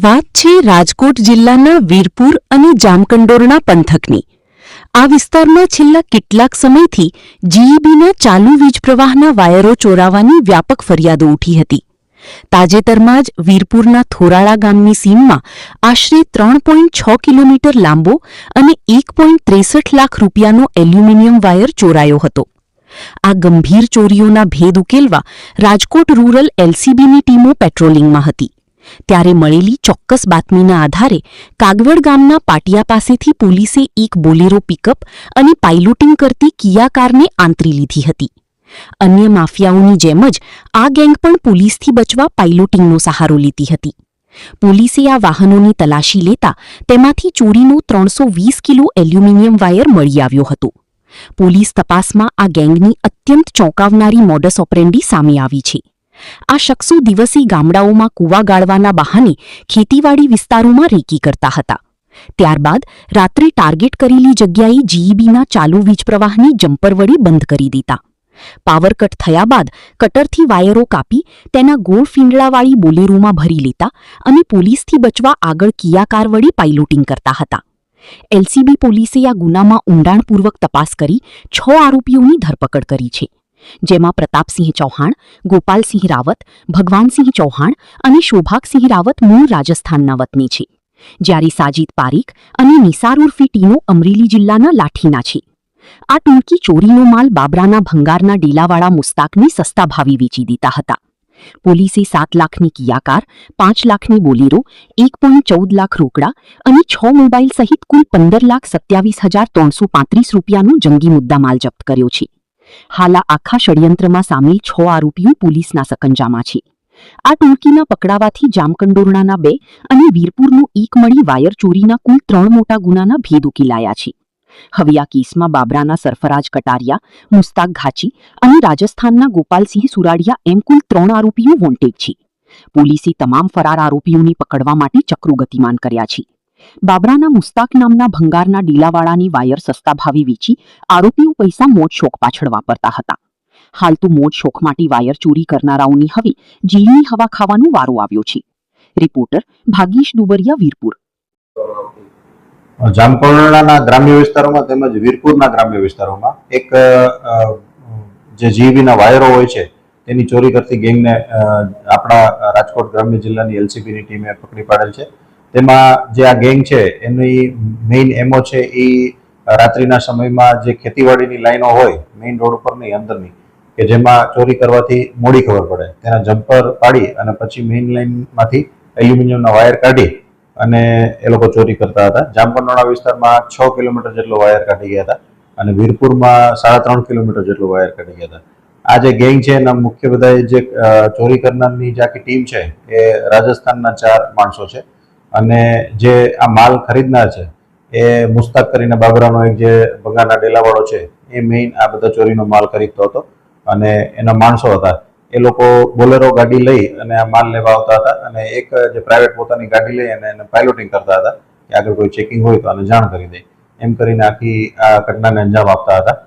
વાત છે રાજકોટ જિલ્લાના વીરપુર અને જામકંડોરણા પંથકની। આ વિસ્તારમાં છેલ્લા કેટલાક સમયથી જીઈબીના ચાલુ વીજ પ્રવાહના વાયરો ચોરાવાની વ્યાપક ફરિયાદો ઉઠી હતી। તાજેતરમાં જ વીરપુરના થોરાળા ગામની સીમમાં આશરે 3.6 કિલોમીટર લાંબો અને 1.63 લાખ રૂપિયાનો એલ્યુમિનિયમ વાયર ચોરાયો હતો। આ ગંભીર ચોરીઓના ભેદ ઉકેલવા રાજકોટ રૂરલ એલસીબીની ટીમો પેટ્રોલિંગમાં હતી। ત્યારે મળેલી ચોક્કસ બાતમીના આધારે કાગવડ ગામના પાટિયા પાસેથી પોલીસે એક બોલેરો પિકઅપ અને પાઇલોટિંગ કરતી કિયા કારને આંતરી લીધી હતી। અન્ય માફિયાઓની જેમ જ આ ગેંગ પણ પોલીસથી બચવા પાઇલોટિંગનો સહારો લીધી હતી। પોલીસે આ વાહનોની તલાશી લેતા તેમાંથી ચોરીનો 320 કિલો એલ્યુમિનિયમ વાયર મળી આવ્યો હતો। પોલીસ તપાસમાં આ ગેંગની અત્યંત ચોંકાવનારી મોડસ ઓપરેન્ડી સામે આવી છે। આ શખ્સો દિવસે ગામડાઓમાં કૂવા ગાળવાના બહાને ખેતીવાડી વિસ્તારોમાં રેકી કરતા હતા। ત્યારબાદ રાત્રે ટાર્ગેટ કરેલી જગ્યાએ જીઈબીના ચાલુ વીજ પ્રવાહની જમ્પર વડે બંધ કરી દેતા। પાવર કટ થયા બાદ કટરથી વાયરો કાપી તેના ગોળ ફીંડળાવાળી બોલેરોમાં ભરી લેતા અને પોલીસથી બચવા આગળ કિયા કાર વડે પાઇલોટિંગ કરતા હતા। એલસીબી પોલીસે આ ગુનામાં ઊંડાણપૂર્વક તપાસ કરી 6 આરોપીઓની ધરપકડ કરી છે, જેમાં પ્રતાપસિંહ ચૌહાણ, ગોપાલસિંહ રાવત, ભગવાનસિંહ ચૌહાણ અને શોભાગસિંહ રાવત મૂળ રાજસ્થાનના વતની છે, જ્યારે સાજીદ પારીખ અને નિસાર ઉર્ફે ટીનો અમરેલી જિલ્લાના લાઠીના છે। આ ટૂંકી ચોરીનો માલ બાબરાના ભંગારના ડેલાવાળા મુસ્તાકને સસ્તા ભાવે વેચી દેતા હતા। પોલીસે 7 લાખની કિયા કાર, 5 લાખની બોલેરો, 1.14 લાખ રોકડા અને 6 મોબાઈલ સહિત કુલ 15,27,335 રૂપિયાનો જંગી મુદ્દામાલ જપ્ત કર્યો છે। હાલ આ આખા ષડયંત્રમાં સામેલ 6 આરોપીઓ પોલીસના સકંજામાં છે। આ ટોળકીના પકડાવાથી જામકંડોરણાના 2 અને વીરપુરનો 1 મળી વાયર ચોરીના કુલ 3 મોટા ગુનાના ભેદ ઉકેલાયા છે। હવે આ કેસમાં બાબરાના સરફરાજ કટારિયા, મુસ્તાક ઘાચી અને રાજસ્થાનના ગોપાલસિંહ સુરાડિયા એમ કુલ 3 આરોપીઓ વોન્ટેડ છે। પોલીસે તમામ ફરાર આરોપીઓને પકડવા માટે ચક્રો ગતિમાન કર્યા છે। બાબરાના મુસ્તાક નામના ભંગારના ડીલાવાળાની વાયર સસ્તા ભાવે વેચી આરોપીઓ પૈસા મોજ શોખ પાછળ વાપરતા હતા। હાલ તો મોજ શોખ માટે વાયર ચોરી કરનારાઓની હવે જેલની હવા ખાવાનો વારો આવ્યો છે। રિપોર્ટર ભાગીશ દુબરિયા, વીરપુર। જામકંડોરણાના ગ્રામ્ય વિસ્તારોમાં તેમજ વીરપુરના ગ્રામ્ય વિસ્તારોમાં એક જે જીઈબીના વાયરો હોય છે તેની ચોરી કરતી ગેંગને આપણા રાજકોટ ગ્રામ્ય જિલ્લાની એલસીબીની ટીમે પકડી પાડેલ છે। તેમાં જે આ ગેંગ છે એની મેઇન એમો છે એ રાત્રિના સમયમાં જે ખેતીવાડીની લાઈનો હોય મેઇન રોડ ઉપરની અંદરની કે જેમાં ચોરી કરવાથી મોડી ખબર પડે તેના જમ્પર પાડી અને પછી મેઇન લાઈનમાંથી એલ્યુમિનિયમના વાયર કાઢી અને એ લોકો ચોરી કરતા હતા। જામકંડોરણા વિસ્તારમાં 6 કિલોમીટર જેટલો વાયર કાઢી ગયા હતા અને વીરપુરમાં 3.5 કિલોમીટર જેટલો વાયર કાઢી ગયા હતા। આ જે ગેંગ છે એના મુખ્ય બધા જે ચોરી કરનારની જે આખી ટીમ છે એ રાજસ્થાનના 4 માણસો છે અને જે આ માલ ખરીદનાર છે એ મુસ્તાક કરીને બાબરાનો એક જે ભંગારના ડેલાવાળો છે એ મેઇન આ બધા ચોરીનો માલ ખરીદતો હતો અને એના માણસો હતા એ લોકો બોલેરો ગાડી લઈ અને આ માલ લેવા આવતા હતા અને એક જે પ્રાઇવેટ પોતાની ગાડી લઈ અને એને પાઇલોટિંગ કરતા હતા કે આગળ કોઈ ચેકિંગ હોય તો આને જાણ કરી દે એમ કરીને આખી આ ઘટનાને અંજામ આપતા હતા।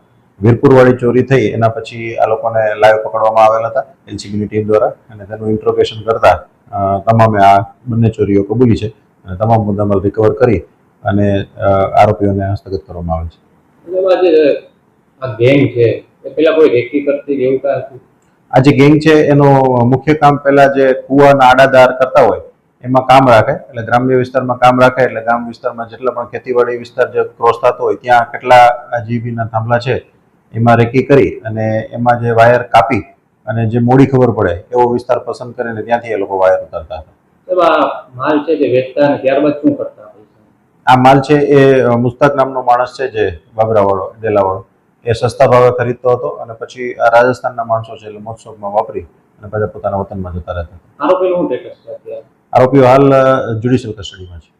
વીરપુરવાળી ચોરી થઈ એના પછી આ લોકોને લાઈવ પકડવામાં આવેલા હતા એલસીબીની ટીમ દ્વારા અને તેનું ઇન્ટ્રોગેશન કરતા તમામે આ બંને ચોરીઓ કબૂલી છે અને તમામ મુદ્દામાલ રિકવર કરી અને આરોપીઓને હસ્તગત કરવામાં આવે છે। આ જે ગેંગ છે એનું મુખ્ય કામ પહેલા જે કુવાના આડાદાર કરતા હોય એમાં કામ રાખે, એટલે ગ્રામ્ય વિસ્તારમાં કામ રાખે એટલે ગામ વિસ્તારમાં જેટલા પણ ખેતીવાડી વિસ્તાર જે ક્રોસ થતો હોય ત્યાં કેટલા જીઈબીના થાંભલા છે એમાં રેકી કરી અને એમાં જે વાયર કાપી અને જે મોડી ખબર પડે એવો વિસ્તાર પસંદ કરીને ત્યાંથી એ લોકો વાયર ઉતારતા હતા। માલ છે જે વેચતા અને ત્યારબાદ શું કરતા? આ માલ છે એ મુસ્તાક નામનો માણસ છે જે બાબરાવાળો ડેલાવાળો એ સસ્તા ભાવે ખરીદતો હતો અને પછી આ રાજસ્થાનના માણસો છે એટલે મોજશોખમાં વાપરી અને પછી પોતાના વતનમાં જતા રહેતા હતા। આરોપીનું શું સ્ટેટસ છે? આરોપીઓ હાલ જ્યુડિશિયલ કસ્ટડીમાં છે।